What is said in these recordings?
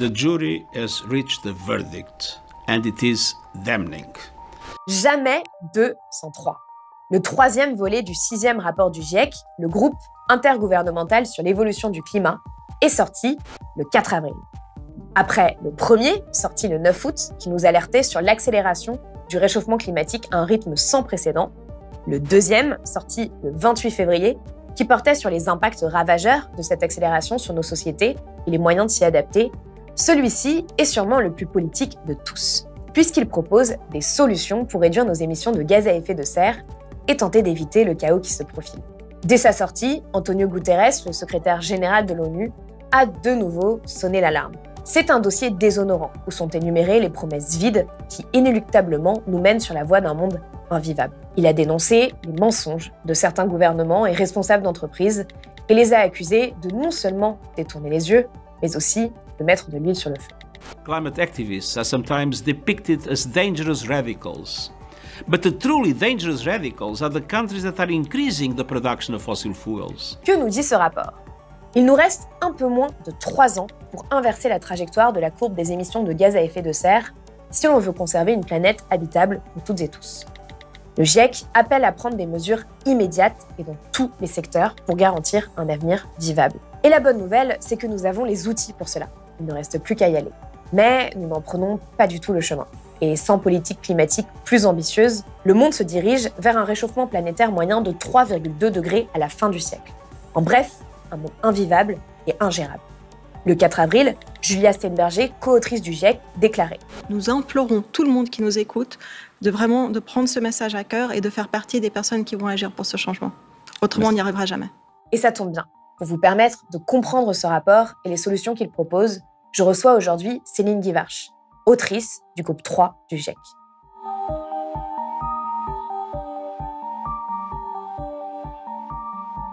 The jury has reached the verdict, and it is damning. Jamais 2 sans 3. Le troisième volet du 6e rapport du GIEC, le groupe intergouvernemental sur l'évolution du climat, est sorti le 4 avril. Après le premier, sorti le 9 août, qui nous alertait sur l'accélération du réchauffement climatique à un rythme sans précédent, le deuxième, sorti le 28 février, qui portait sur les impacts ravageurs de cette accélération sur nos sociétés et les moyens de s'y adapter, celui-ci est sûrement le plus politique de tous, puisqu'il propose des solutions pour réduire nos émissions de gaz à effet de serre et tenter d'éviter le chaos qui se profile. Dès sa sortie, Antonio Guterres, le secrétaire général de l'ONU, a de nouveau sonné l'alarme. C'est un dossier déshonorant, où sont énumérées les promesses vides qui inéluctablement nous mènent sur la voie d'un monde invivable. Il a dénoncé les mensonges de certains gouvernements et responsables d'entreprises et les a accusés de non seulement détourner les yeux, mais aussi de mettre de l'huile sur le feu. Climate activists are sometimes depicted as dangerous radicals. But the truly dangerous radicals are the countries that are increasing the production of fossil fuels. Que nous dit ce rapport ? Il nous reste un peu moins de 3 ans pour inverser la trajectoire de la courbe des émissions de gaz à effet de serre si l'on veut conserver une planète habitable pour toutes et tous. Le GIEC appelle à prendre des mesures immédiates et dans tous les secteurs pour garantir un avenir vivable. Et la bonne nouvelle, c'est que nous avons les outils pour cela. Il ne reste plus qu'à y aller. Mais nous n'en prenons pas du tout le chemin. Et sans politique climatique plus ambitieuse, le monde se dirige vers un réchauffement planétaire moyen de 3,2 degrés à la fin du siècle. En bref, un monde invivable et ingérable. Le 4 avril, Julia Steinberger, co-autrice du GIEC, déclarait « Nous implorons tout le monde qui nous écoute de prendre ce message à cœur et de faire partie des personnes qui vont agir pour ce changement. Autrement, on n'y arrivera jamais. » Et ça tombe bien. Pour vous permettre de comprendre ce rapport et les solutions qu'il propose, je reçois aujourd'hui Céline Guivarch, autrice du groupe 3 du GIEC.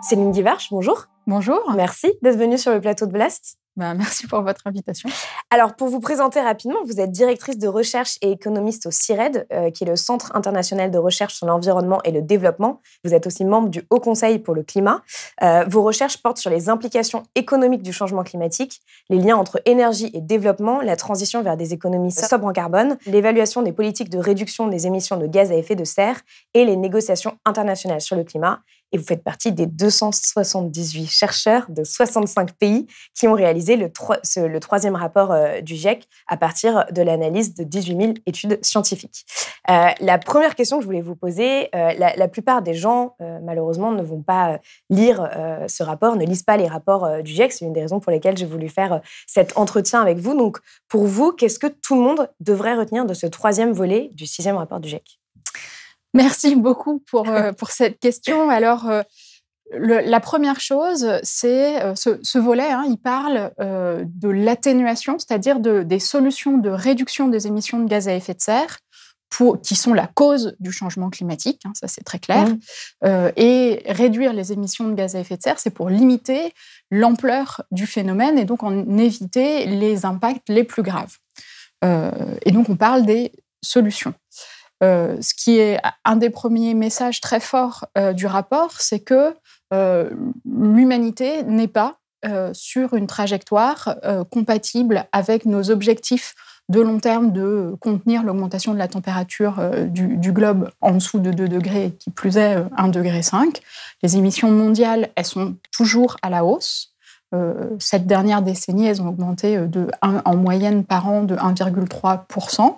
Céline Guivarch, bonjour. Bonjour. Merci d'être venue sur le plateau de Blast. Merci pour votre invitation. Alors, pour vous présenter rapidement, vous êtes directrice de recherche et économiste au CIRED, qui est le Centre international de recherche sur l'environnement et le développement. Vous êtes aussi membre du Haut Conseil pour le climat. Vos recherches portent sur les implications économiques du changement climatique, les liens entre énergie et développement, la transition vers des économies sobres en carbone, l'évaluation des politiques de réduction des émissions de gaz à effet de serre et les négociations internationales sur le climat. Et vous faites partie des 278 chercheurs de 65 pays qui ont réalisé le troisième rapport du GIEC à partir de l'analyse de 18 000 études scientifiques. La première question que je voulais vous poser, la plupart des gens, malheureusement, ne vont pas lire ce rapport, ne lisent pas les rapports du GIEC. C'est une des raisons pour lesquelles j'ai voulu faire cet entretien avec vous. Donc, pour vous, qu'est-ce que tout le monde devrait retenir de ce troisième volet du 6e rapport du GIEC ? Merci beaucoup pour cette question. Alors, la première chose, c'est ce volet, il parle de l'atténuation, c'est-à-dire des solutions de réduction des émissions de gaz à effet de serre qui sont la cause du changement climatique, ça c'est très clair. Et réduire les émissions de gaz à effet de serre, c'est pour limiter l'ampleur du phénomène et donc en éviter les impacts les plus graves. Et donc on parle des solutions. Ce qui est un des premiers messages très forts du rapport, c'est que l'humanité n'est pas sur une trajectoire compatible avec nos objectifs de long terme de contenir l'augmentation de la température du globe en dessous de 2 degrés, qui plus est 1,5 degré. Les émissions mondiales, elles sont toujours à la hausse. Cette dernière décennie, elles ont augmenté en moyenne par an de 1,3%.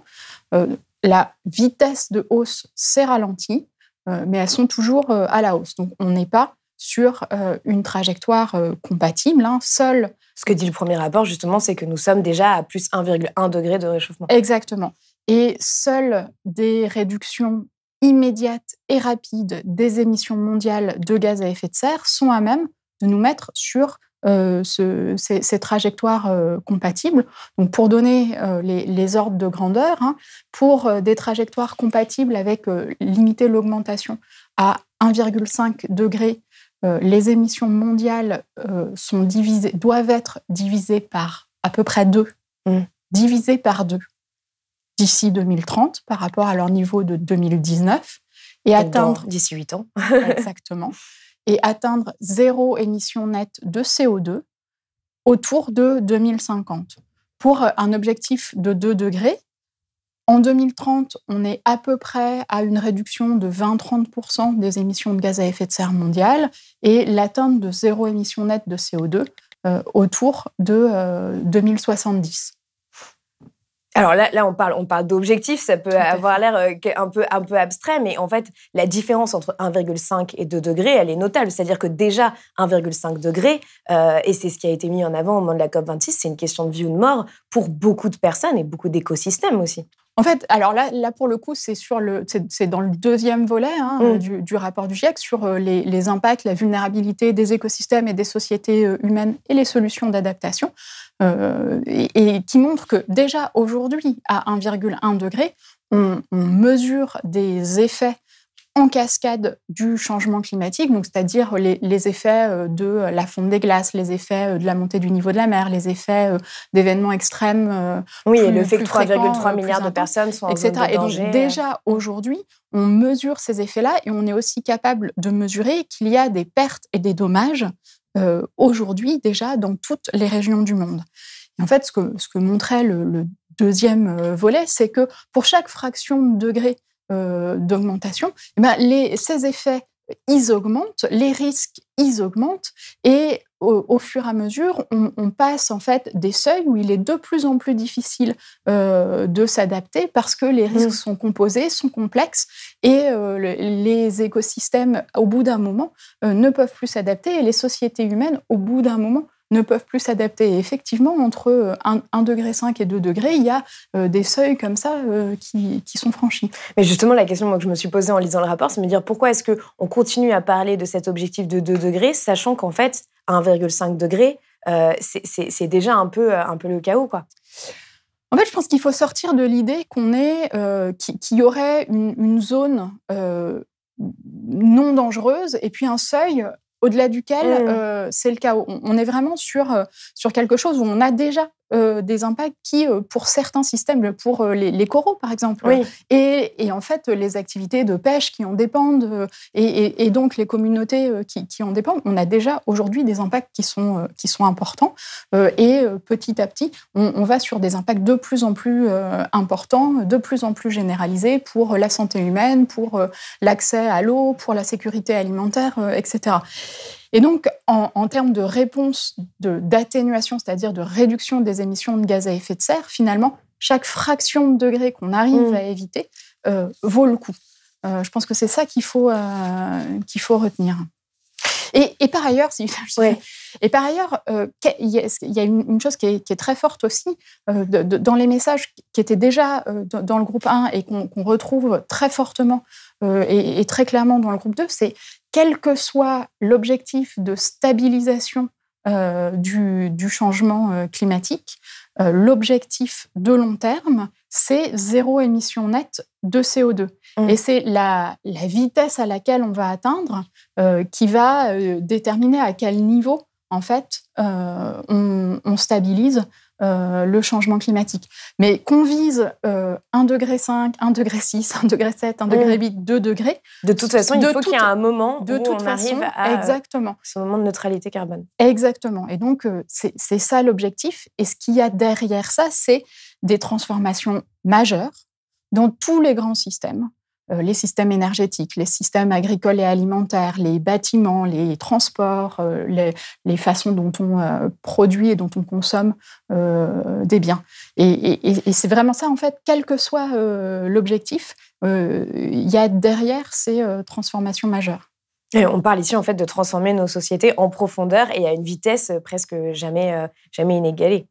La vitesse de hausse s'est ralentie, mais elles sont toujours à la hausse. Donc, on n'est pas sur une trajectoire compatible. Seul... Ce que dit le premier rapport, justement, c'est que nous sommes déjà à plus 1,1 degré de réchauffement. Exactement. Et seules des réductions immédiates et rapides des émissions mondiales de gaz à effet de serre sont à même de nous mettre sur ces trajectoires compatibles. Donc, pour donner les ordres de grandeur, pour des trajectoires compatibles avec limiter l'augmentation à 1,5 degré, les émissions mondiales doivent être divisées par à peu près 2. Divisées par 2 d'ici 2030 par rapport à leur niveau de 2019 et atteindre d'ici 8 ans. Exactement. Et atteindre 0 émission nette de CO2 autour de 2050. pour un objectif de 2 degrés. En 2030, on est à peu près à une réduction de 20-30% des émissions de gaz à effet de serre mondiales et l'atteinte de 0 émission nette de CO2 autour de 2070. Alors là, on parle d'objectifs, ça peut avoir l'air un peu abstrait, mais en fait, la différence entre 1,5 et 2 degrés, elle est notable. C'est-à-dire que déjà, 1,5 degré, et c'est ce qui a été mis en avant au moment de la COP26, c'est une question de vie ou de mort pour beaucoup de personnes et beaucoup d'écosystèmes aussi. En fait, alors là pour le coup, c'est dans le deuxième volet du rapport du GIEC sur les impacts, la vulnérabilité des écosystèmes et des sociétés humaines et les solutions d'adaptation, et qui montre que déjà aujourd'hui, à 1,1 degré, on mesure des effets en cascade du changement climatique, donc c'est-à-dire les effets de la fonte des glaces, les effets de la montée du niveau de la mer, les effets d'événements extrêmes. Oui, et le fait que 3,3 milliards de personnes sont en zone de danger. Et donc déjà aujourd'hui, on mesure ces effets-là et on est aussi capable de mesurer qu'il y a des pertes et des dommages aujourd'hui déjà dans toutes les régions du monde. Et en fait, ce que montrait le deuxième volet, c'est que pour chaque fraction de degré d'augmentation, ces effets, ils augmentent, les risques, ils augmentent, et au fur et à mesure, on passe en fait des seuils où il est de plus en plus difficile de s'adapter parce que les risques sont composés, sont complexes, et les écosystèmes, au bout d'un moment, ne peuvent plus s'adapter, et les sociétés humaines, au bout d'un moment, ne peuvent plus s'adapter. Et effectivement, entre 1,5 degré et 2 degrés, il y a des seuils comme ça qui sont franchis. Mais justement, la question que je me suis posée en lisant le rapport, c'est de me dire pourquoi est-ce qu'on continue à parler de cet objectif de 2 degrés, sachant qu'en fait, 1,5 degré, c'est déjà un peu le chaos, quoi. En fait, je pense qu'il faut sortir de l'idée qu'il y aurait une zone non dangereuse et puis un seuil au-delà duquel c'est le chaos. On est vraiment sur quelque chose où on a déjà des impacts qui, pour certains systèmes, pour les coraux par exemple, et en fait les activités de pêche qui en dépendent, et donc les communautés qui en dépendent, on a déjà aujourd'hui des impacts qui sont importants, et petit à petit, on va sur des impacts de plus en plus importants, de plus en plus généralisés pour la santé humaine, pour l'accès à l'eau, pour la sécurité alimentaire, etc. Et donc, en termes de réponse d'atténuation, c'est-à-dire de réduction des émissions de gaz à effet de serre, finalement, chaque fraction de degré qu'on arrive à éviter vaut le coup. Je pense que c'est ça qu'il faut retenir. Et par ailleurs, il y a une chose qui est très forte aussi dans les messages qui étaient déjà dans le groupe 1 et qu'on retrouve très fortement et très clairement dans le groupe 2, c'est quel que soit l'objectif de stabilisation du changement climatique, l'objectif de long terme, c'est 0 émission nette de CO2. Et c'est la vitesse à laquelle on va atteindre qui va déterminer à quel niveau, en fait, on stabilise le changement climatique. Mais qu'on vise 1,5 degré, 1,6 degré, 1,7 degré, 1,8 degré, 2 degrés... De toute façon, il faut qu'il y ait un moment où on arrive à exactement. Ce moment de neutralité carbone. Exactement. Et donc, c'est ça l'objectif. Et ce qu'il y a derrière ça, c'est des transformations majeures dans tous les grands systèmes. Les systèmes énergétiques, les systèmes agricoles et alimentaires, les bâtiments, les transports, les façons dont on produit et dont on consomme des biens. Et c'est vraiment ça, en fait, quel que soit l'objectif, il y a derrière ces transformations majeures. Et on parle ici, en fait, de transformer nos sociétés en profondeur et à une vitesse presque jamais inégalée.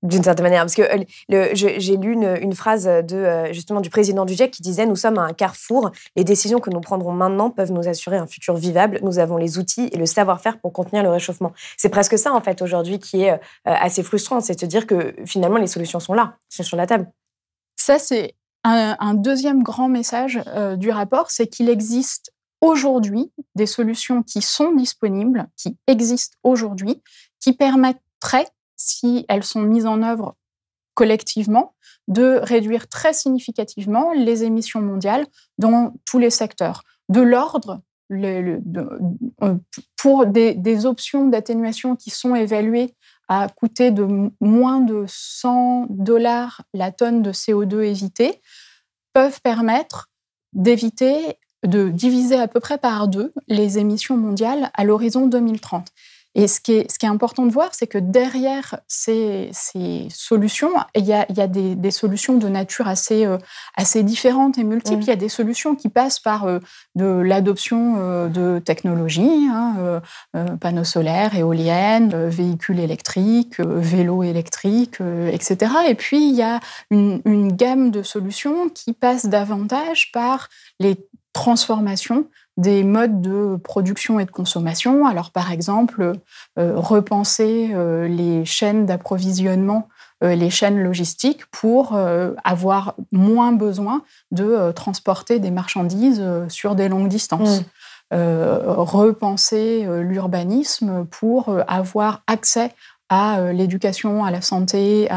D'une certaine manière, parce que j'ai lu une phrase justement du président du GIEC qui disait « Nous sommes à un carrefour. Les décisions que nous prendrons maintenant peuvent nous assurer un futur vivable. Nous avons les outils et le savoir-faire pour contenir le réchauffement. » C'est presque ça, en fait, aujourd'hui, qui est assez frustrant. C'est de se dire que, finalement, les solutions sont là, sont sur la table. Ça, c'est un deuxième grand message du rapport, c'est qu'il existe aujourd'hui des solutions qui sont disponibles, qui existent aujourd'hui, qui permettraient, si elles sont mises en œuvre collectivement, de réduire très significativement les émissions mondiales dans tous les secteurs. De l'ordre, pour des options d'atténuation qui sont évaluées à coûter de moins de $100 la tonne de CO2 évitée, peuvent permettre d'éviter de diviser à peu près par 2 les émissions mondiales à l'horizon 2030. Et ce qui est important de voir, c'est que derrière ces solutions, il y a des solutions de nature assez différentes et multiples. Il y a des solutions qui passent par de l'adoption de technologies, panneaux solaires, éoliennes, véhicules électriques, vélos électriques, etc. Et puis, il y a une gamme de solutions qui passent davantage par les transformations des modes de production et de consommation. Alors, par exemple, repenser les chaînes d'approvisionnement, les chaînes logistiques pour avoir moins besoin de transporter des marchandises sur des longues distances. Repenser l'urbanisme pour avoir accès à l'éducation, à la santé,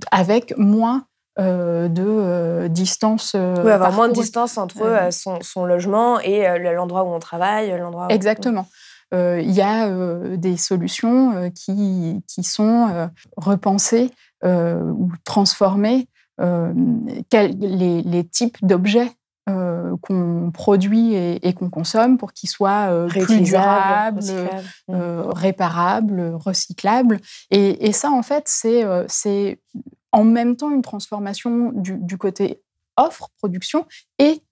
avec moins de distance. Avoir moins de distance entre son logement et l'endroit où on travaille. Exactement. Il y a des solutions qui sont repensées ou transformées les types d'objets qu'on produit et qu'on consomme pour qu'ils soient plus durables, réparables, recyclables. Et ça, en fait, c'est en même temps une transformation du côté offre, production, et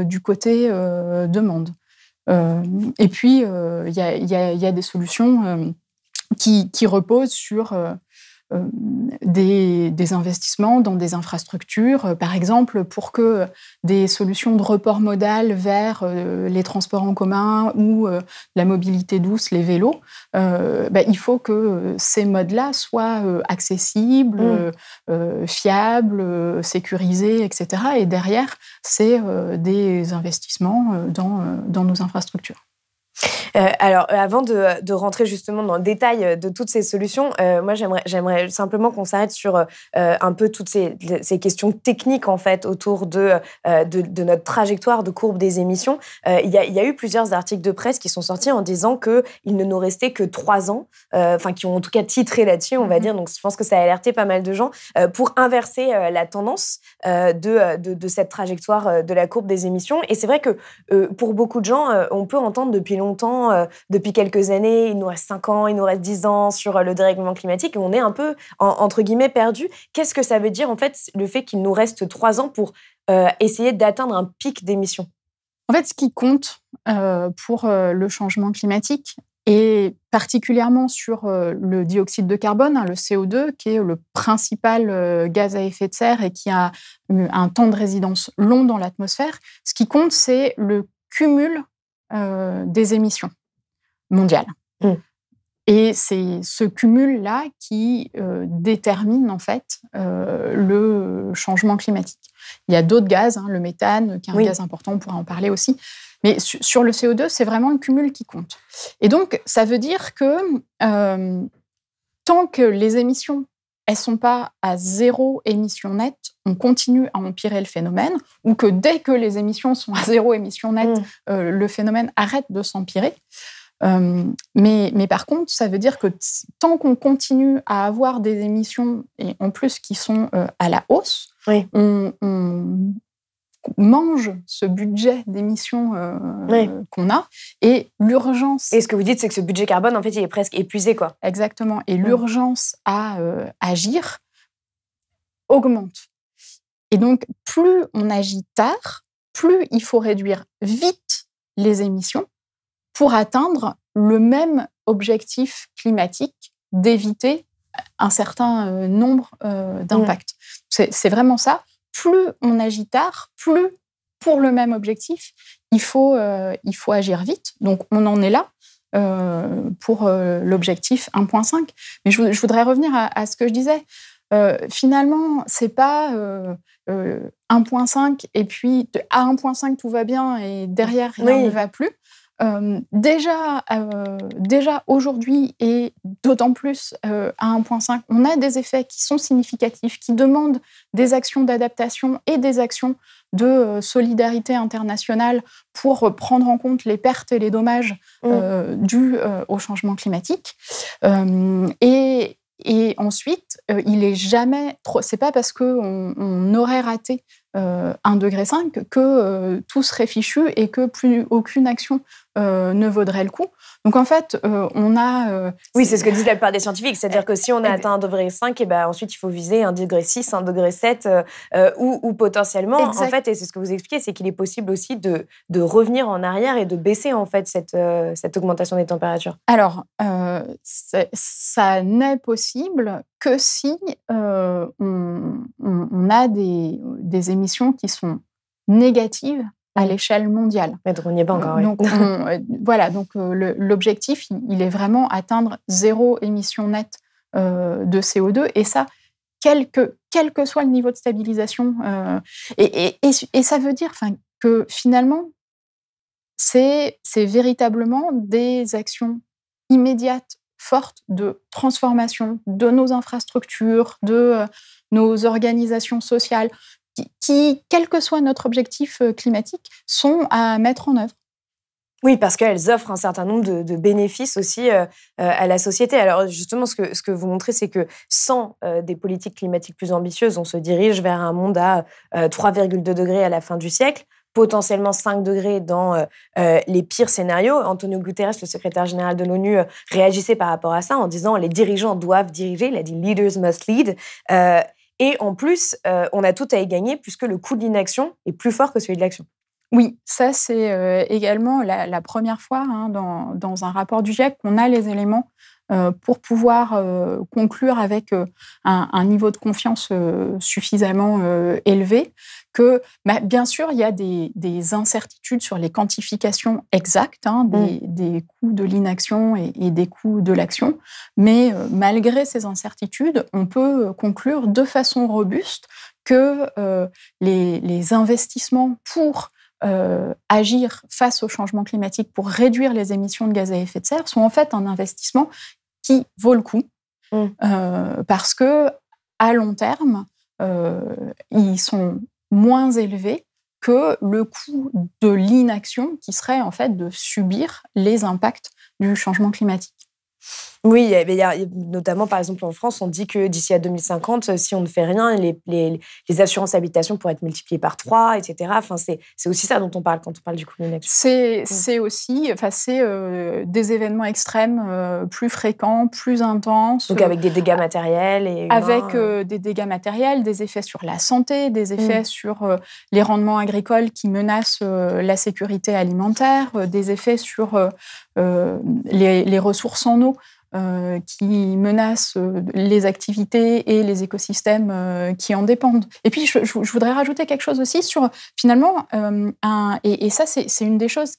du côté demande. Et puis, il y a des solutions qui reposent sur des investissements dans des infrastructures, par exemple, pour que des solutions de report modal vers les transports en commun ou la mobilité douce, les vélos, il faut que ces modes-là soient accessibles, fiables, sécurisés, etc. Et derrière, c'est des investissements dans nos infrastructures. Alors, avant de rentrer justement dans le détail de toutes ces solutions, moi, j'aimerais simplement qu'on s'arrête sur un peu toutes ces questions techniques, en fait, autour de notre trajectoire de courbe des émissions. Il y a eu plusieurs articles de presse qui sont sortis en disant qu'il ne nous restait que 3 ans, qui ont en tout cas titré là-dessus, on va dire. Donc, je pense que ça a alerté pas mal de gens pour inverser la tendance de cette trajectoire de la courbe des émissions. Et c'est vrai que pour beaucoup de gens, on peut entendre depuis longtemps, depuis quelques années, il nous reste 5 ans, il nous reste 10 ans sur le dérèglement climatique, et on est un peu, entre guillemets, perdu. Qu'est-ce que ça veut dire, en fait, le fait qu'il nous reste 3 ans pour essayer d'atteindre un pic d'émissions ? En fait, ce qui compte pour le changement climatique, et particulièrement sur le dioxyde de carbone, le CO2, qui est le principal gaz à effet de serre et qui a un temps de résidence long dans l'atmosphère, ce qui compte, c'est le cumul des émissions mondiales. Et c'est ce cumul-là qui détermine en fait le changement climatique. Il y a d'autres gaz, le méthane, qui est un gaz important, on pourra en parler aussi. Mais sur le CO2, c'est vraiment le cumul qui compte. Et donc, ça veut dire que tant que les émissions elles ne sont pas à 0 émission nette, on continue à empirer le phénomène, ou que dès que les émissions sont à 0 émission nette, le phénomène arrête de s'empirer. Mais par contre, ça veut dire que tant qu'on continue à avoir des émissions, et en plus qui sont à la hausse, on mange ce budget d'émissions qu'on a, et l'urgence... Et ce que vous dites, c'est que ce budget carbone, en fait, il est presque épuisé, quoi. Exactement. Et l'urgence à agir augmente. Et donc, plus on agit tard, plus il faut réduire vite les émissions pour atteindre le même objectif climatique d'éviter un certain nombre d'impacts. C'est vraiment ça. Plus on agit tard, plus pour le même objectif, il faut agir vite. Donc, on en est là pour l'objectif 1.5. Mais je voudrais revenir à ce que je disais. Finalement, c'est pas 1.5 et puis à 1.5 tout va bien et derrière rien ne va plus. déjà aujourd'hui, et d'autant plus à 1.5, on a des effets qui sont significatifs, qui demandent des actions d'adaptation et des actions de solidarité internationale pour prendre en compte les pertes et les dommages dus au changement climatique. Et ensuite, il est jamais trop. C'est pas parce qu'on aurait raté 1,5 degré que tout serait fichu et que plus aucune action ne vaudrait le coup. Donc en fait, on a. Oui, c'est ce que disent la plupart des scientifiques, c'est-à-dire que si on a atteint 1,5 degré, et ben ensuite il faut viser 1,6 degré, 1,7 degré, ou potentiellement, en fait, et c'est ce que vous expliquez, c'est qu'il est possible aussi de revenir en arrière et de baisser en fait cette augmentation des températures. Alors, ça n'est possible que si on a des émissions qui sont négatives à l'échelle mondiale. Mais donc on n'y est pas encore. Donc, voilà, donc l'objectif, il est vraiment atteindre 0 émission nette de CO2, et ça, quel que soit le niveau de stabilisation. Et ça veut dire que finalement, c'est véritablement des actions immédiates, fortes de transformation de nos infrastructures, de nos organisations sociales, qui, quel que soit notre objectif climatique, sont à mettre en œuvre. Oui, parce qu'elles offrent un certain nombre de bénéfices aussi à la société. Alors justement, ce que vous montrez, c'est que sans des politiques climatiques plus ambitieuses, on se dirige vers un monde à 3,2 degrés à la fin du siècle, potentiellement 5 degrés dans les pires scénarios. Antonio Guterres, le secrétaire général de l'ONU, réagissait par rapport à ça en disant « les dirigeants doivent diriger », il a dit « leaders must lead ». Et en plus, on a tout à y gagner puisque le coût de l'inaction est plus fort que celui de l'action. Oui, ça c'est également la première fois dans un rapport du GIEC qu'on a les éléments pour pouvoir conclure avec un niveau de confiance suffisamment élevé que, bien sûr, il y a des incertitudes sur les quantifications exactes des coûts de l'inaction et des coûts de l'action, mais malgré ces incertitudes, on peut conclure de façon robuste que les investissements pour agir face au changement climatique, pour réduire les émissions de gaz à effet de serre, sont en fait un investissement qui vaut le coup, parce que à long terme, ils sont moins élevés que le coût de l'inaction, qui serait en fait de subir les impacts du changement climatique. Oui, il y a, notamment, par exemple, en France, on dit que d'ici à 2050, si on ne fait rien, les assurances habitation pourraient être multipliées par 3, etc. Enfin, c'est aussi ça dont on parle quand on parle du coût de l'inaction. C'est aussi des événements extrêmes plus fréquents, plus intenses. Donc avec des dégâts matériels et humains. Avec des dégâts matériels, des effets sur la santé, des effets sur les rendements agricoles qui menacent la sécurité alimentaire, des effets sur les ressources en eau qui menacent les activités et les écosystèmes qui en dépendent. Et puis, je voudrais rajouter quelque chose aussi sur, finalement, et ça, c'est une des choses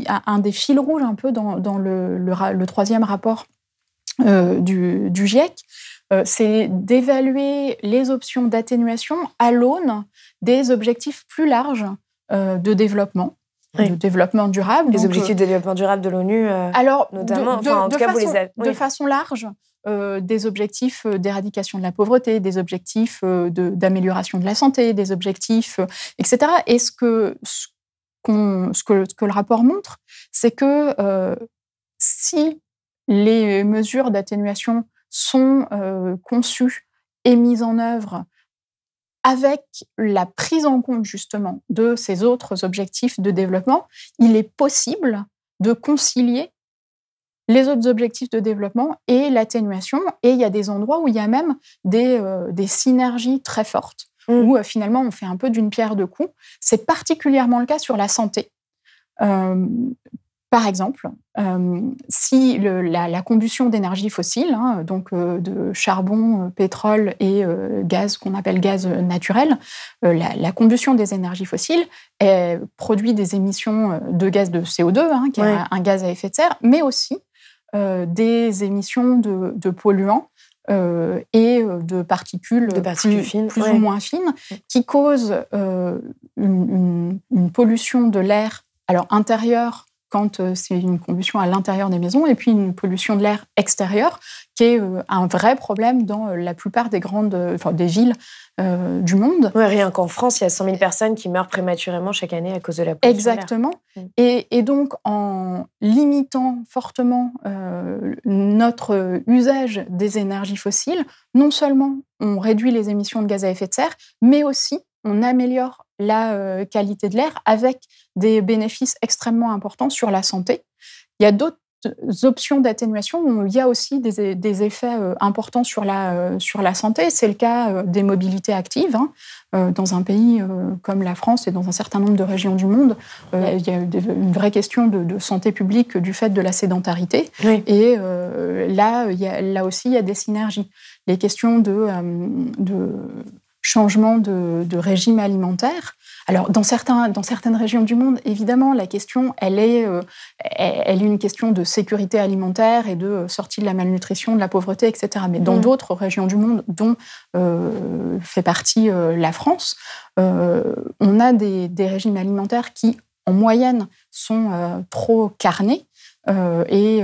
un des fils rouges un peu dans le troisième rapport du GIEC, c'est d'évaluer les options d'atténuation à l'aune des objectifs plus larges de développement. De développement durable. Les objectifs de développement durable de l'ONU, notamment, de façon large, des objectifs d'éradication de la pauvreté, des objectifs d'amélioration de la santé, des objectifs, etc. Et ce que le rapport montre, c'est que si les mesures d'atténuation sont conçues et mises en œuvre avec la prise en compte justement de ces autres objectifs de développement, il est possible de concilier les autres objectifs de développement et l'atténuation. Et il y a des endroits où il y a même des synergies très fortes, où finalement on fait un peu d'une pierre deux coups. C'est particulièrement le cas sur la santé. Par exemple, si la combustion d'énergie fossile, donc de charbon, pétrole et gaz qu'on appelle gaz naturel, la combustion des énergies fossiles produit des émissions de gaz de CO2, qui est un gaz à effet de serre, mais aussi des émissions de polluants et de particules plus ou moins fines, qui causent une pollution de l'air intérieur quand c'est une combustion à l'intérieur des maisons, et puis une pollution de l'air extérieur, qui est un vrai problème dans la plupart des des villes du monde. Ouais, rien qu'en France, il y a 100 000 personnes qui meurent prématurément chaque année à cause de la pollution Exactement. de l'air. Et donc, en limitant fortement notre usage des énergies fossiles, non seulement on réduit les émissions de gaz à effet de serre, mais aussi on améliore la qualité de l'air avec des bénéfices extrêmement importants sur la santé. Il y a d'autres options d'atténuation où il y a aussi des effets importants sur la santé. C'est le cas des mobilités actives. Dans un pays comme la France et dans un certain nombre de régions du monde, il y a une vraie question de santé publique du fait de la sédentarité. Oui. Et là aussi, il y a des synergies. Les questions de changement de régime alimentaire. Alors, dans certaines régions du monde, évidemment, la question, elle est une question de sécurité alimentaire et de sortie de la malnutrition, de la pauvreté, etc. Mais dans d'autres régions du monde, dont fait partie la France, on a des régimes alimentaires qui, en moyenne, sont trop carnés. Et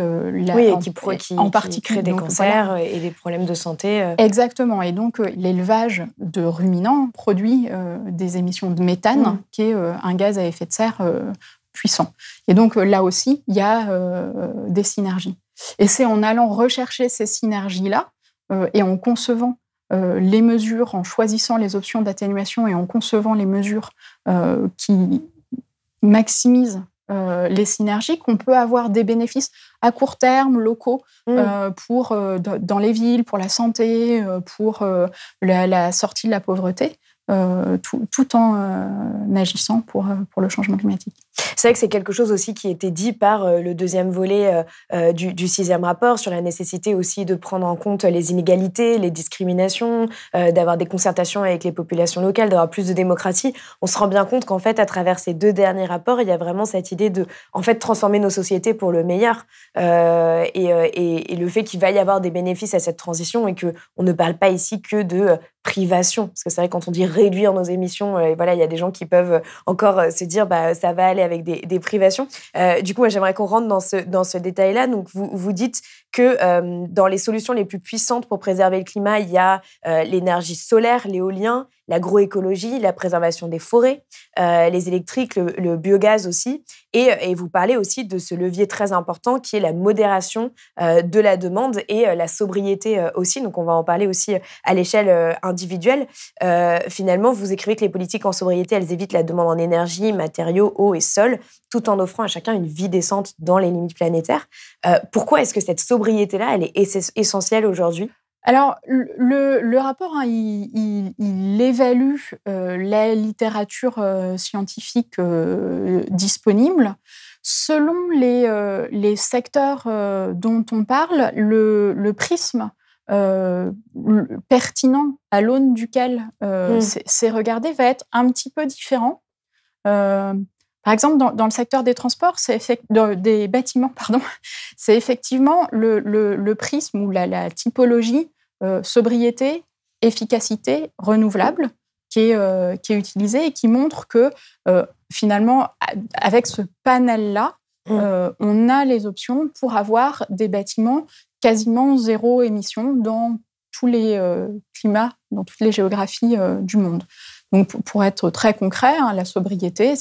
qui crée des cancers et des problèmes de santé. Exactement. Et donc, l'élevage de ruminants produit des émissions de méthane, qui est un gaz à effet de serre puissant. Et donc, là aussi, il y a des synergies. Et c'est en allant rechercher ces synergies-là et en concevant les mesures, en choisissant les options d'atténuation et en concevant les mesures qui maximisent les synergies, qu'on peut avoir des bénéfices à court terme, locaux, dans les villes, pour la santé, pour la sortie de la pauvreté, tout en agissant pour le changement climatique. C'est vrai que c'est quelque chose aussi qui était dit par le deuxième volet du sixième rapport, sur la nécessité aussi de prendre en compte les inégalités, les discriminations, d'avoir des concertations avec les populations locales, d'avoir plus de démocratie. On se rend bien compte qu'en fait, à travers ces deux derniers rapports, il y a vraiment cette idée de transformer nos sociétés pour le meilleur. Et le fait qu'il va y avoir des bénéfices à cette transition et qu'on ne parle pas ici que de privation. Parce que c'est vrai, quand on dit réduire nos émissions, il y a des gens qui peuvent encore se dire ça va aller avec des privations. Du coup, moi, j'aimerais qu'on rentre dans ce détail-là. Donc, vous dites que dans les solutions les plus puissantes pour préserver le climat, il y a l'énergie solaire, l'éolien, l'agroécologie, la préservation des forêts, les électriques, le biogaz aussi. Et vous parlez aussi de ce levier très important qui est la modération de la demande et la sobriété aussi. Donc, on va en parler aussi à l'échelle individuelle. Finalement, vous écrivez que les politiques en sobriété, elles évitent la demande en énergie, matériaux, eau et sol, tout en offrant à chacun une vie décente dans les limites planétaires. Pourquoi est-ce que cette sobriété-là, elle est essentielle aujourd'hui ? Alors, le rapport, il évalue la littérature scientifique disponible. Selon les secteurs dont on parle, le prisme pertinent à l'aune duquel c'est regardé va être un petit peu différent. Par exemple, dans le secteur des transports, des bâtiments, c'est effectivement le prisme ou la typologie sobriété, efficacité, renouvelable qui est utilisée et qui montre que finalement, avec ce panel-là, on a les options pour avoir des bâtiments quasiment zéro émission dans tous les climats, dans toutes les géographies du monde. Donc, pour être très concret, la sobriété,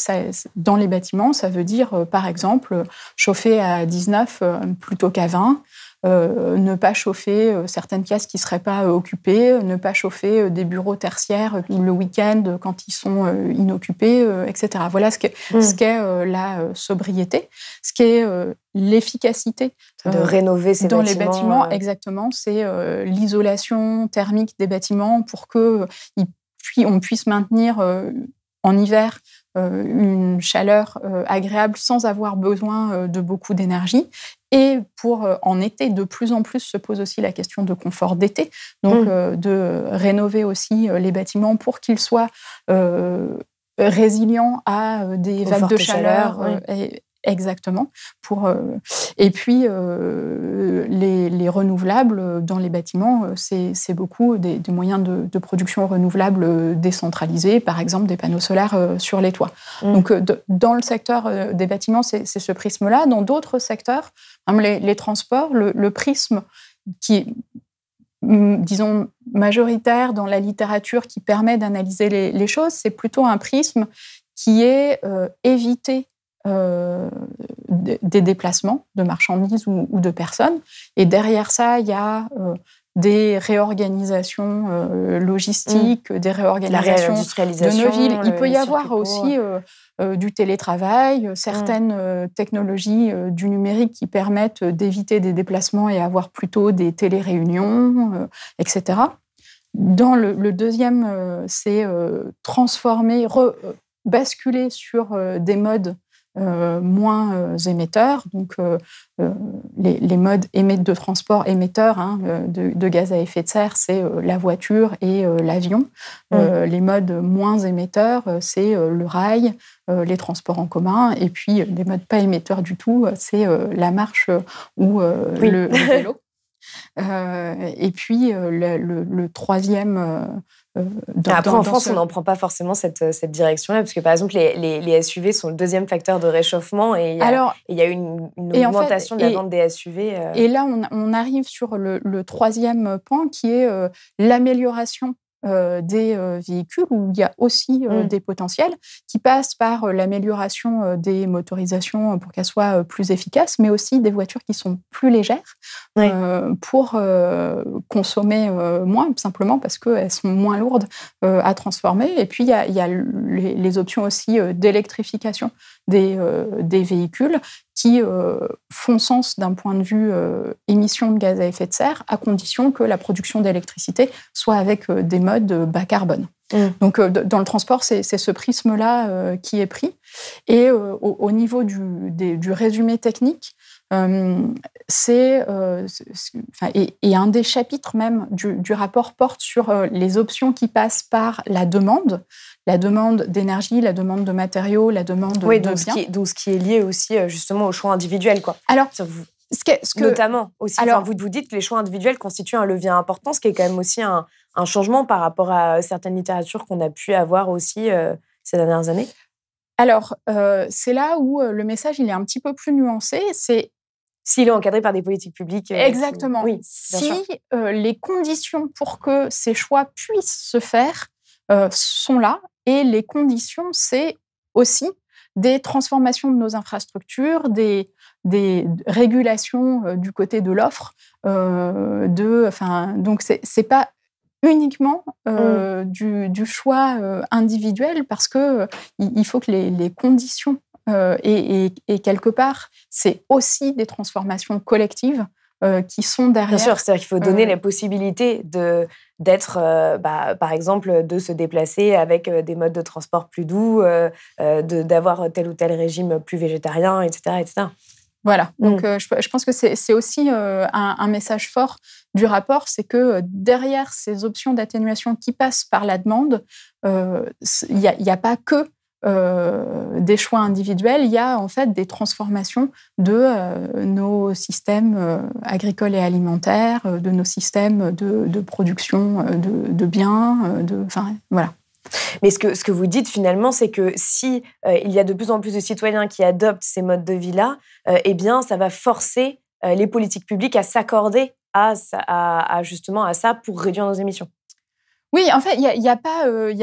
dans les bâtiments, ça veut dire, par exemple, chauffer à 19 plutôt qu'à 20, ne pas chauffer certaines pièces qui ne seraient pas occupées, ne pas chauffer des bureaux tertiaires le week-end quand ils sont inoccupés, etc. Voilà ce qu'est la sobriété. Ce qu'est l'efficacité de rénover ces dans bâtiments. Les bâtiments, exactement, c'est l'isolation thermique des bâtiments pour que on puisse maintenir en hiver une chaleur agréable sans avoir besoin de beaucoup d'énergie. Et pour en été, de plus en plus se pose aussi la question de confort d'été, donc de rénover aussi les bâtiments pour qu'ils soient résilients à des vagues de chaleur Exactement. Et puis, les renouvelables dans les bâtiments, c'est beaucoup des moyens de production renouvelables décentralisés, par exemple des panneaux solaires sur les toits. Donc, dans le secteur des bâtiments, c'est ce prisme-là. Dans d'autres secteurs, comme les transports, le prisme qui est, disons, majoritaire dans la littérature qui permet d'analyser les choses, c'est plutôt un prisme qui est éviter des déplacements de marchandises ou de personnes. Et derrière ça, il y a des réorganisations logistiques, des réorganisations de nos villes. Il peut y avoir aussi du télétravail, certaines technologies du numérique qui permettent d'éviter des déplacements et avoir plutôt des téléréunions, etc. Dans le deuxième, c'est transformer, basculer sur des modes moins émetteurs, donc les modes de transport émetteurs de gaz à effet de serre, c'est la voiture et l'avion. Les modes moins émetteurs, c'est le rail, les transports en commun, et puis les modes pas émetteurs du tout, c'est la marche ou le vélo. Et puis le troisième... Après, en France, on n'en prend pas forcément cette direction-là, parce que par exemple, les SUV sont le deuxième facteur de réchauffement, et il y a une augmentation de la vente des SUV. Et là, on arrive sur le troisième pan, qui est l'amélioration des véhicules, où il y a aussi des potentiels qui passent par l'amélioration des motorisations pour qu'elles soient plus efficaces, mais aussi des voitures qui sont plus légères pour consommer moins, simplement parce qu'elles sont moins lourdes à transformer. Et puis, il y a les options aussi d'électrification des véhicules qui font sens d'un point de vue émissions de gaz à effet de serre, à condition que la production d'électricité soit avec des modes bas carbone. Donc, dans le transport, c'est ce prisme-là qui est pris. Et au niveau du résumé technique, et un des chapitres même du rapport porte sur les options qui passent par la demande d'énergie, la demande de matériaux, la demande de biens. Donc ce qui est lié aussi justement au choix individuel, quoi. Alors, notamment aussi, vous dites que les choix individuels constituent un levier important, ce qui est quand même aussi un changement par rapport à certaines littératures qu'on a pu avoir aussi ces dernières années. Alors, c'est là où le message il est un petit peu plus nuancé. C'est s'il est encadré par des politiques publiques. Exactement. Oui, si les conditions pour que ces choix puissent se faire sont là, et les conditions, c'est aussi des transformations de nos infrastructures, des régulations du côté de l'offre. Donc, c'est pas uniquement du choix individuel, parce que il faut que les conditions et quelque part, c'est aussi des transformations collectives qui sont derrière. Bien sûr, c'est-à-dire qu'il faut donner la possibilité d'être, par exemple, de se déplacer avec des modes de transport plus doux, d'avoir tel ou tel régime plus végétarien, etc. etc. Voilà, donc je pense que c'est aussi un message fort du rapport, c'est que derrière ces options d'atténuation qui passent par la demande, il n'y a pas que des choix individuels, il y a en fait des transformations de nos systèmes agricoles et alimentaires, de nos systèmes de production de biens, voilà. Mais ce que vous dites finalement, c'est que si il y a de plus en plus de citoyens qui adoptent ces modes de vie-là, eh bien, ça va forcer les politiques publiques à s'accorder justement à ça pour réduire nos émissions. Oui, en fait, il y a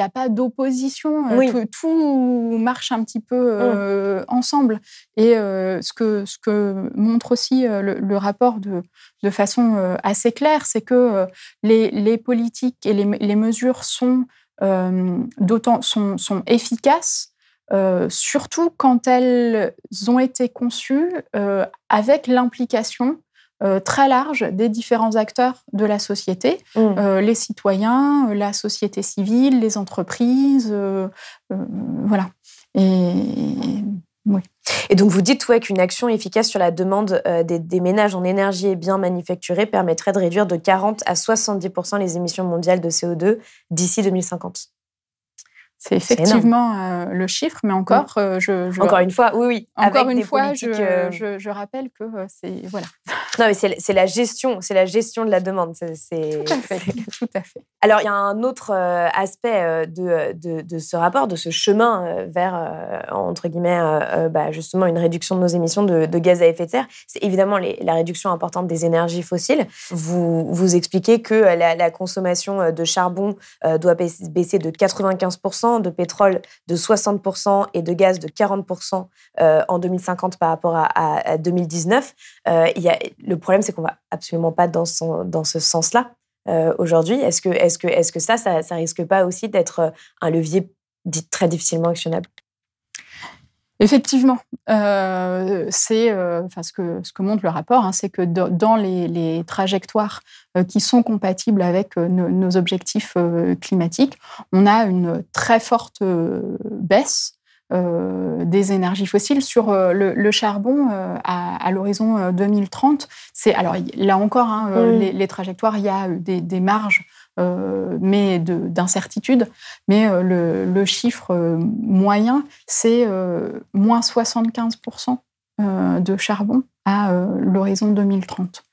pas d'opposition. Tout marche un petit peu ensemble. Et ce que montre aussi le rapport de façon assez claire, c'est que les politiques et les mesures sont efficaces, surtout quand elles ont été conçues avec l'implication très large des différents acteurs de la société, les citoyens, la société civile, les entreprises, voilà. Oui. Et donc vous dites qu'une action efficace sur la demande des ménages en énergie et biens manufacturés permettrait de réduire de 40 à 70% les émissions mondiales de CO2 d'ici 2050. C'est effectivement le chiffre, mais encore, encore une fois, oui. Encore avec une des fois, politiques, je rappelle que c'est voilà. Non, mais c'est la gestion de la demande. Tout à fait, tout à fait. Alors, il y a un autre aspect de ce rapport, de ce chemin vers, entre guillemets, justement, une réduction de nos émissions de gaz à effet de serre. C'est évidemment la réduction importante des énergies fossiles. Vous expliquez que la consommation de charbon doit baisser de 95%, de pétrole de 60% et de gaz de 40% en 2050 par rapport à 2019. Le problème, c'est qu'on va absolument pas dans ce sens-là. Aujourd'hui, est-ce que ça risque pas aussi d'être un levier dit très difficilement actionnable? Effectivement, ce que montre le rapport, hein, c'est que dans les trajectoires qui sont compatibles avec nos objectifs climatiques, on a une très forte baisse des énergies fossiles sur le charbon à l'horizon 2030. Alors là encore, hein, les trajectoires, il y a des marges mais d'incertitude. Mais le chiffre moyen, c'est moins 75% de charbon à l'horizon 2030.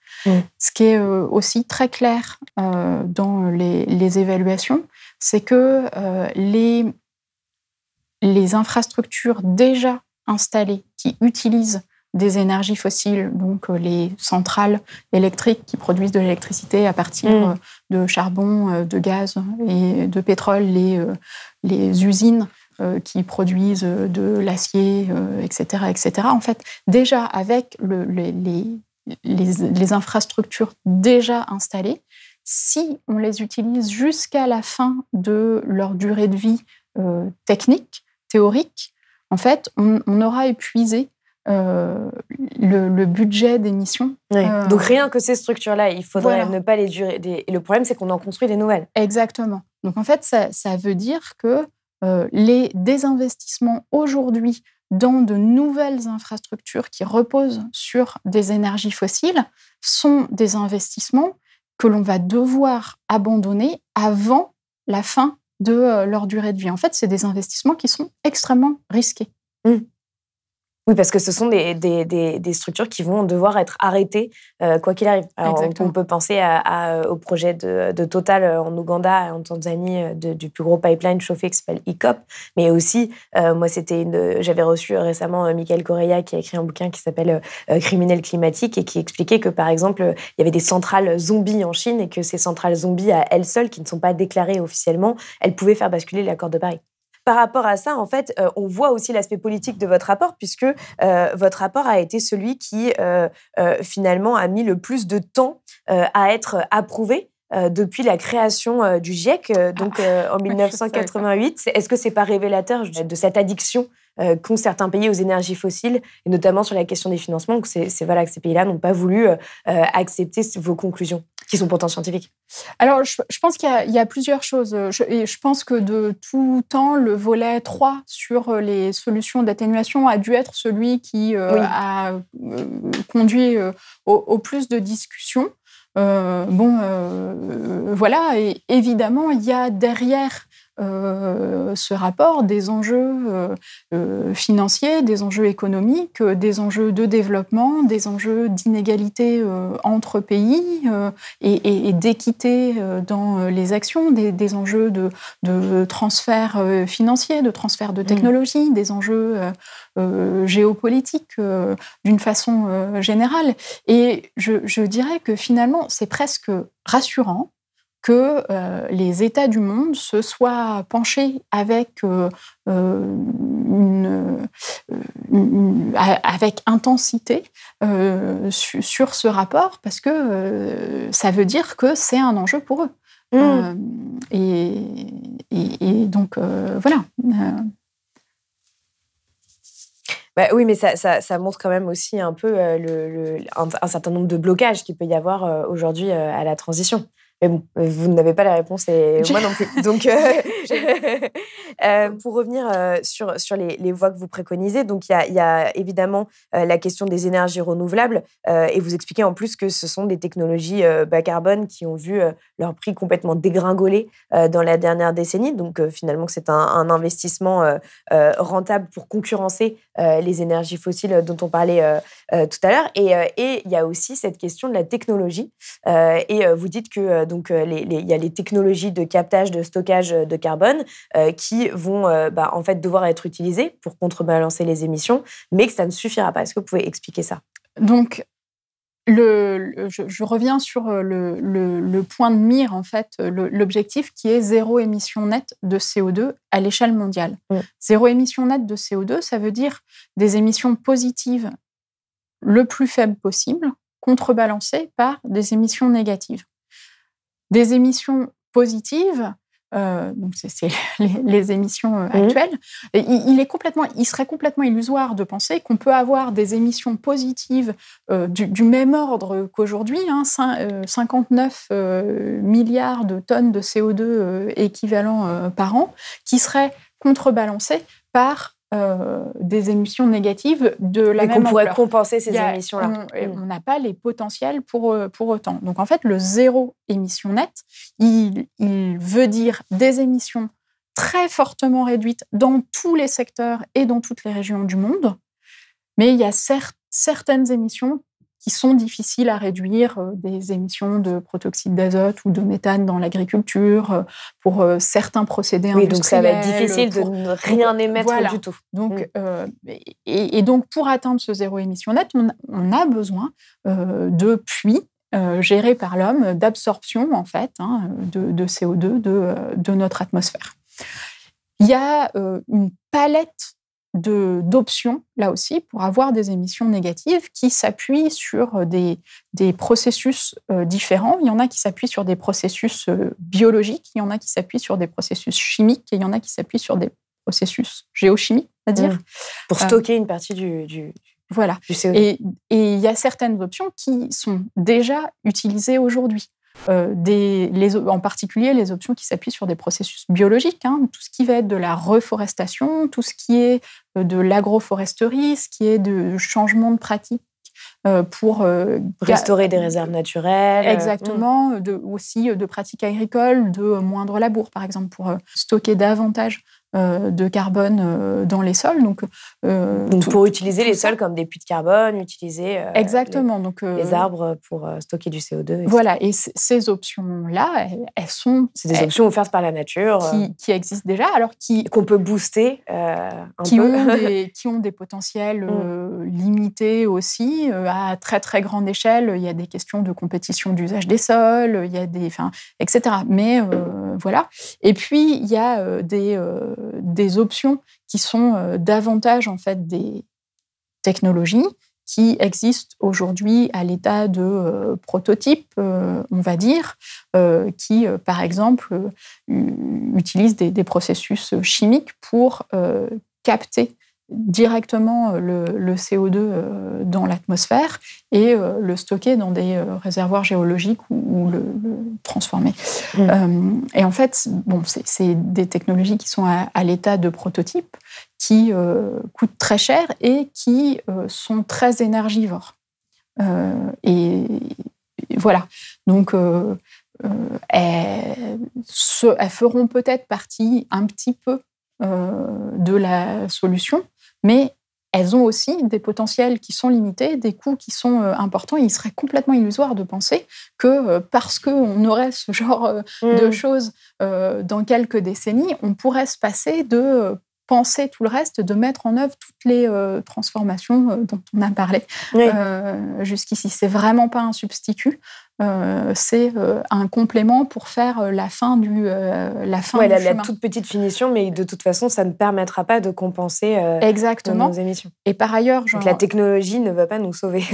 Ce qui est aussi très clair dans les évaluations, c'est que les infrastructures déjà installées qui utilisent des énergies fossiles, donc les centrales électriques qui produisent de l'électricité à partir de charbon, de gaz et de pétrole, les usines qui produisent de l'acier, etc., etc. En fait, déjà avec les infrastructures déjà installées, si on les utilise jusqu'à la fin de leur durée de vie technique, théorique, en fait, on aura épuisé le budget d'émissions. Oui. Donc rien que ces structures-là, il faudrait ne pas les durer. Et le problème, c'est qu'on en construit des nouvelles. Exactement. Donc en fait, ça veut dire que les désinvestissements aujourd'hui dans de nouvelles infrastructures qui reposent sur des énergies fossiles sont des investissements que l'on va devoir abandonner avant la fin de leur durée de vie. En fait, c'est des investissements qui sont extrêmement risqués. Oui, parce que ce sont des structures qui vont devoir être arrêtées quoi qu'il arrive. Alors, on peut penser au projet de Total en Ouganda et en Tanzanie du plus gros pipeline chauffé qui s'appelle EACOP. Mais aussi, moi, j'avais reçu récemment Michael Correa qui a écrit un bouquin qui s'appelle Criminel climatique et qui expliquait que, par exemple, il y avait des centrales zombies en Chine et que ces centrales zombies, à elles seules, qui ne sont pas déclarées officiellement, elles pouvaient faire basculer l'accord de Paris. Par rapport à ça, en fait, on voit aussi l'aspect politique de votre rapport, puisque votre rapport a été celui qui, finalement, a mis le plus de temps à être approuvé depuis la création du GIEC, en 1988. Est-ce que c'est pas révélateur de cette addiction qu'ont certains pays aux énergies fossiles, et notamment sur la question des financements, que ces pays-là n'ont pas voulu accepter vos conclusions, qui sont pourtant scientifiques? Alors, je pense qu'il y a plusieurs choses. Je pense que de tout temps, le volet 3 sur les solutions d'atténuation a dû être celui qui a conduit au plus de discussions. Voilà, et évidemment, il y a derrière ce rapport des enjeux financiers, des enjeux économiques, des enjeux de développement, des enjeux d'inégalité entre pays et d'équité dans les actions, des enjeux de transfert financier, de transfert de technologie, des enjeux géopolitiques d'une façon générale. Et je dirais que finalement, c'est presque rassurant que les États du monde se soient penchés avec intensité sur ce rapport, parce que ça veut dire que c'est un enjeu pour eux. Et donc, voilà. Bah oui, mais ça montre quand même aussi un peu un certain nombre de blocages qu'il peut y avoir aujourd'hui à la transition. Mais bon, vous n'avez pas la réponse et moi non plus. Donc, pour revenir sur les voies que vous préconisez, donc il y a évidemment la question des énergies renouvelables et vous expliquez en plus que ce sont des technologies bas carbone qui ont vu leur prix complètement dégringoler dans la dernière décennie. Donc finalement, c'est un investissement rentable pour concurrencer les énergies fossiles dont on parlait tout à l'heure. Et il y a aussi cette question de la technologie. Et vous dites que donc il y a les technologies de captage, de stockage de carbone qui vont en fait devoir être utilisées pour contrebalancer les émissions, mais que ça ne suffira pas. Est-ce que vous pouvez expliquer ça? Donc, je reviens sur le point de mire, en fait, l'objectif qui est zéro émission nette de CO2 à l'échelle mondiale. Zéro émission nette de CO2, ça veut dire des émissions positives le plus faibles possible, contrebalancées par des émissions négatives. Des émissions positives, donc c'est les émissions actuelles, et il serait complètement illusoire de penser qu'on peut avoir des émissions positives du même ordre qu'aujourd'hui, 59 milliards de tonnes de CO2 équivalents par an, qui seraient contrebalancées par des émissions négatives de la même ampleur. Qu'on pourrait compenser ces émissions-là. On n'a pas les potentiels pour autant. Donc, en fait, le zéro émission nette, il veut dire des émissions très fortement réduites dans tous les secteurs et dans toutes les régions du monde. Mais il y a certaines émissions qui sont difficiles à réduire, des émissions de protoxyde d'azote ou de méthane dans l'agriculture, pour certains procédés industriels. Oui, donc ça va être difficile de ne rien émettre du tout. Donc, et donc, pour atteindre ce zéro émission net, on a besoin de puits gérés par l'homme, d'absorption, en fait, de CO2 de notre atmosphère. Il y a une palette d'options, là aussi, pour avoir des émissions négatives qui s'appuient sur des processus différents. Il y en a qui s'appuient sur des processus biologiques, il y en a qui s'appuient sur des processus chimiques, et il y en a qui s'appuient sur des processus géochimiques, c'est-à-dire... Pour stocker une partie du CO2. Et il y a certaines options qui sont déjà utilisées aujourd'hui. En particulier les options qui s'appuient sur des processus biologiques, tout ce qui va être de la reforestation, tout ce qui est de l'agroforesterie, ce qui est de changement de pratique pour restaurer des réserves naturelles. Exactement, aussi de pratiques agricoles, de moindre labour, par exemple, pour stocker davantage de carbone dans les sols. Donc pour utiliser les sols comme des puits de carbone, utiliser exactement, les arbres pour stocker du CO2. Etc. Voilà, et ces options-là, elles sont... C'est des options offertes par la nature. Qui existent déjà, alors qu'on peut booster qui ont des potentiels limités aussi, à très très grande échelle. Il y a des questions de compétition d'usage des sols, il y a etc. Mais voilà. Et puis, il y a des options qui sont davantage en fait des technologies qui existent aujourd'hui à l'état de prototype, on va dire, qui, par exemple, utilisent des processus chimiques pour capter directement le CO2 dans l'atmosphère et le stocker dans des réservoirs géologiques ou le transformer. Et en fait, c'est des technologies qui sont à l'état de prototype, qui coûtent très cher et qui sont très énergivores. Et voilà. Donc, elles feront peut-être partie un petit peu de la solution, mais elles ont aussi des potentiels qui sont limités, des coûts qui sont importants. Il serait complètement illusoire de penser que parce qu'on aurait ce genre de choses dans quelques décennies, on pourrait se passer de penser tout le reste, de mettre en œuvre toutes les transformations dont on a parlé jusqu'ici. C'est vraiment pas un substitut, c'est un complément pour faire la fin du chemin. La toute petite finition, mais de toute façon, ça ne permettra pas de compenser exactement nos émissions. Et par ailleurs, donc la technologie ne va pas nous sauver.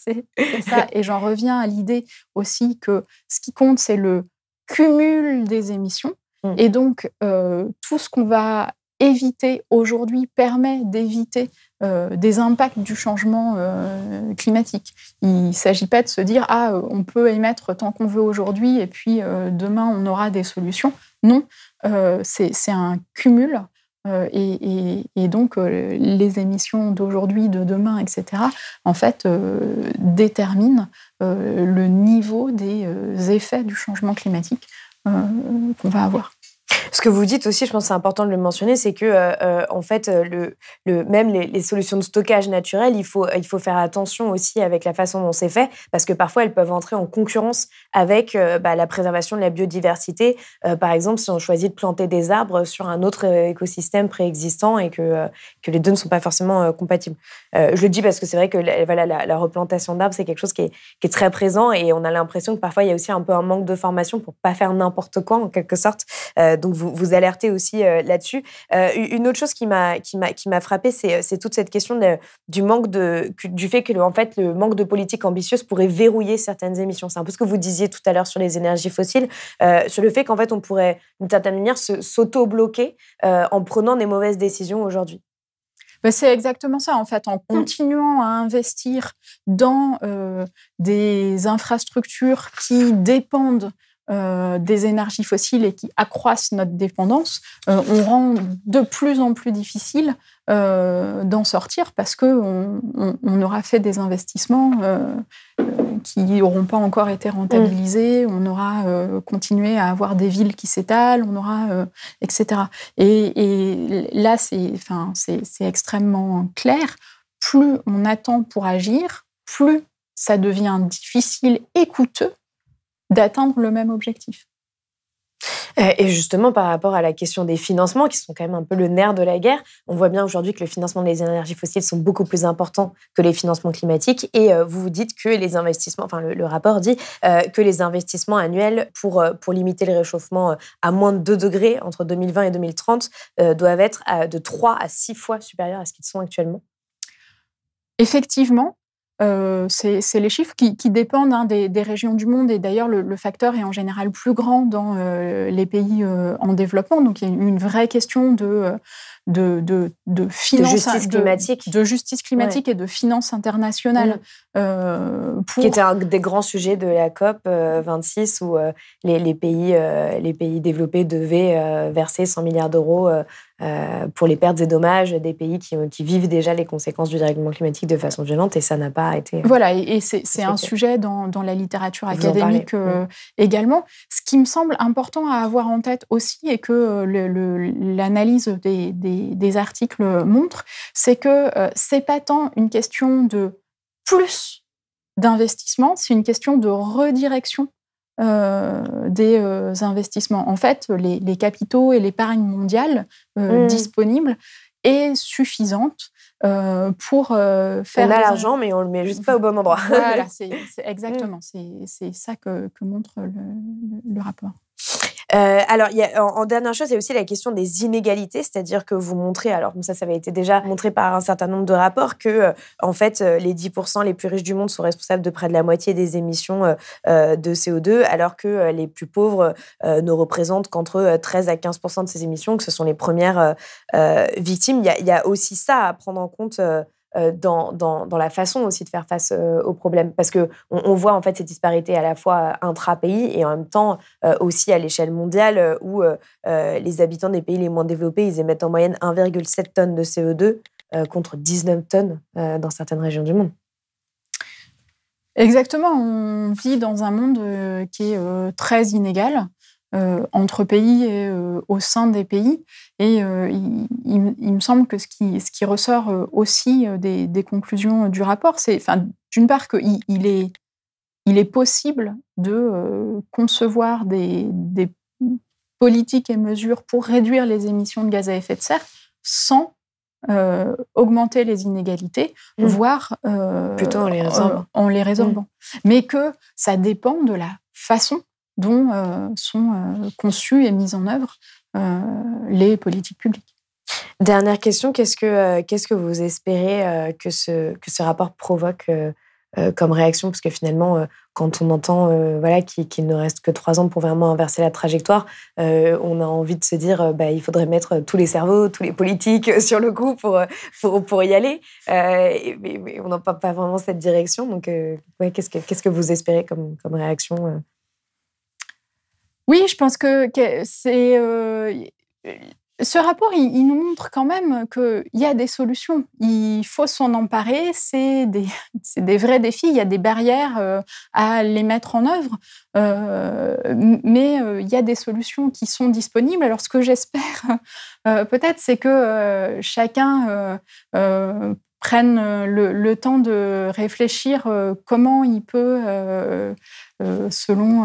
C'est ça. Et j'en reviens à l'idée aussi que ce qui compte, c'est le cumul des émissions. Et donc, tout ce qu'on va permet d'éviter des impacts du changement climatique. Il ne s'agit pas de se dire on peut émettre tant qu'on veut aujourd'hui et puis demain on aura des solutions. Non, c'est un cumul et donc les émissions d'aujourd'hui, de demain, etc. en fait déterminent le niveau des effets du changement climatique qu'on va avoir. Ce que vous dites aussi, je pense que c'est important de le mentionner, c'est que en fait, même les solutions de stockage naturel, il faut faire attention aussi avec la façon dont c'est fait, parce que parfois elles peuvent entrer en concurrence avec la préservation de la biodiversité. Par exemple, si on choisit de planter des arbres sur un autre écosystème préexistant et que les deux ne sont pas forcément compatibles. Je le dis parce que c'est vrai que la replantation d'arbres, c'est quelque chose qui est très présent et on a l'impression que parfois il y a aussi un peu un manque de formation pour pas faire n'importe quoi en quelque sorte. Donc vous alertez aussi là-dessus. Une autre chose qui m'a frappée, c'est toute cette question du fait que en fait, le manque de politique ambitieuse pourrait verrouiller certaines émissions. C'est un peu ce que vous disiez tout à l'heure sur les énergies fossiles, sur le fait qu'en fait, on pourrait d'une certaine manière s'auto-bloquer en prenant des mauvaises décisions aujourd'hui. C'est exactement ça, en fait. En continuant à investir dans des infrastructures qui dépendent des énergies fossiles et qui accroissent notre dépendance, on rend de plus en plus difficile d'en sortir parce qu'on aura fait des investissements qui n'auront pas encore été rentabilisés, on aura continué à avoir des villes qui s'étalent, on aura, etc. Et là, c'est extrêmement clair. Plus on attend pour agir, plus ça devient difficile et coûteux d'atteindre le même objectif. Et justement, par rapport à la question des financements, qui sont quand même un peu le nerf de la guerre, on voit bien aujourd'hui que le financement des énergies fossiles sont beaucoup plus importants que les financements climatiques. Et vous dites que les investissements, enfin le rapport dit que les investissements annuels pour limiter le réchauffement à moins de 2 degrés entre 2020 et 2030 doivent être de 3 à 6 fois supérieurs à ce qu'ils sont actuellement. Effectivement. C'est les chiffres qui dépendent des régions du monde et d'ailleurs le facteur est en général plus grand dans les pays en développement. Donc il y a une vraie question de finance, de justice climatique et de finance internationale. Qui était un des grands sujets de la COP 26 où les pays développés devaient verser 100 milliards d'euros pour les pertes et dommages des pays qui vivent déjà les conséquences du dérèglement climatique de façon violente et ça n'a pas été... Voilà, et c'est un sujet dans la littérature académique également. Ce qui me semble important à avoir en tête aussi et que l'analyse des articles montre, c'est que c'est pas tant une question de plus d'investissement, c'est une question de redirection des investissements. En fait, les capitaux et l'épargne mondiale disponible est suffisante pour faire... On a l'argent, mais on le met juste pas au bon endroit. Voilà, c'est exactement. C'est ça que montre le rapport. Alors, en dernière chose, il y a aussi la question des inégalités, c'est-à-dire que vous montrez, alors ça avait été déjà montré par un certain nombre de rapports, que en fait, les 10% les plus riches du monde sont responsables de près de la moitié des émissions de CO2, alors que les plus pauvres ne représentent qu'entre 13 à 15% de ces émissions, que ce sont les premières victimes. Il y a aussi ça à prendre en compte dans la façon aussi de faire face aux problèmes. Parce qu'on voit en fait ces disparités à la fois intra-pays et en même temps aussi à l'échelle mondiale où les habitants des pays les moins développés, ils émettent en moyenne 1,7 tonnes de CO2 contre 19 tonnes dans certaines régions du monde. Exactement. On vit dans un monde qui est très inégal. Entre pays et au sein des pays. Et il me semble que ce qui ressort aussi des conclusions du rapport, c'est, d'une part, qu'il est possible de concevoir des politiques et mesures pour réduire les émissions de gaz à effet de serre sans augmenter les inégalités, voire plutôt en les résorbant. Mais que ça dépend de la façon dont sont conçues et mises en œuvre les politiques publiques. Dernière question, qu'est-ce que vous espérez que ce rapport provoque comme réaction, parce que finalement, quand on entend qu'il ne reste que 3 ans pour vraiment inverser la trajectoire, on a envie de se dire il faudrait mettre tous les cerveaux, tous les politiques sur le coup pour y aller. Mais on n'a pas vraiment cette direction. Donc, qu'est-ce que vous espérez comme réaction Oui, je pense que c'est... ce rapport, il nous montre quand même qu'il y a des solutions. Il faut s'en emparer. C'est des vrais défis. Il y a des barrières à les mettre en œuvre. Mais il y a des solutions qui sont disponibles. Alors, ce que j'espère, peut-être, c'est que chacun prenne le temps de réfléchir comment il peut, selon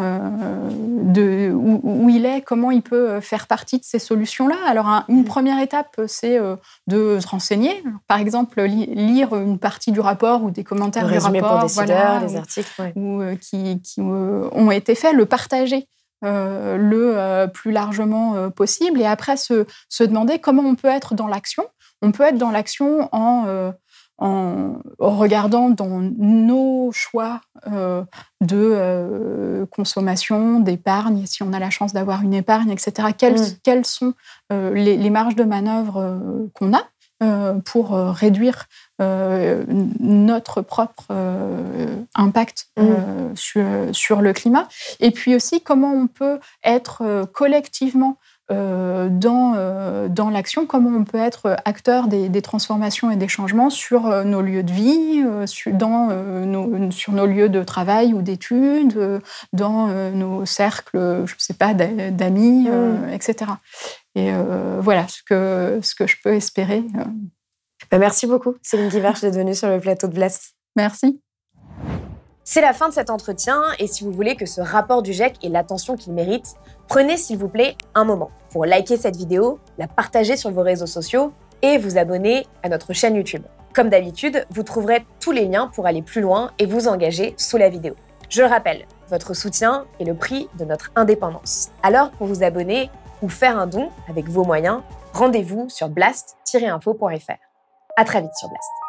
où il est, comment il peut faire partie de ces solutions-là. Alors, une première étape, c'est de se renseigner. Par exemple, lire une partie du rapport ou des commentaires du rapport. Pour décideurs, les articles. Ou qui ont été faits, le partager le plus largement possible. Et après, se demander comment on peut être dans l'action. On peut être dans l'action en regardant dans nos choix de consommation, d'épargne, si on a la chance d'avoir une épargne, etc. Quelles sont les marges de manœuvre qu'on a pour réduire notre propre impact sur le climat. Et puis aussi, comment on peut être collectivement dans l'action, comment on peut être acteur des transformations et des changements sur nos lieux de vie, sur nos lieux de travail ou d'études, dans nos cercles, je ne sais pas, d'amis, etc. Et voilà ce que je peux espérer. Merci beaucoup, Céline Guivarch, d'être venue sur le plateau de Blast. Merci. C'est la fin de cet entretien, et si vous voulez que ce rapport du GIEC ait l'attention qu'il mérite, prenez s'il vous plaît un moment pour liker cette vidéo, la partager sur vos réseaux sociaux et vous abonner à notre chaîne YouTube. Comme d'habitude, vous trouverez tous les liens pour aller plus loin et vous engager sous la vidéo. Je le rappelle, votre soutien est le prix de notre indépendance. Alors, pour vous abonner ou faire un don avec vos moyens, rendez-vous sur blast-info.fr. À très vite sur Blast.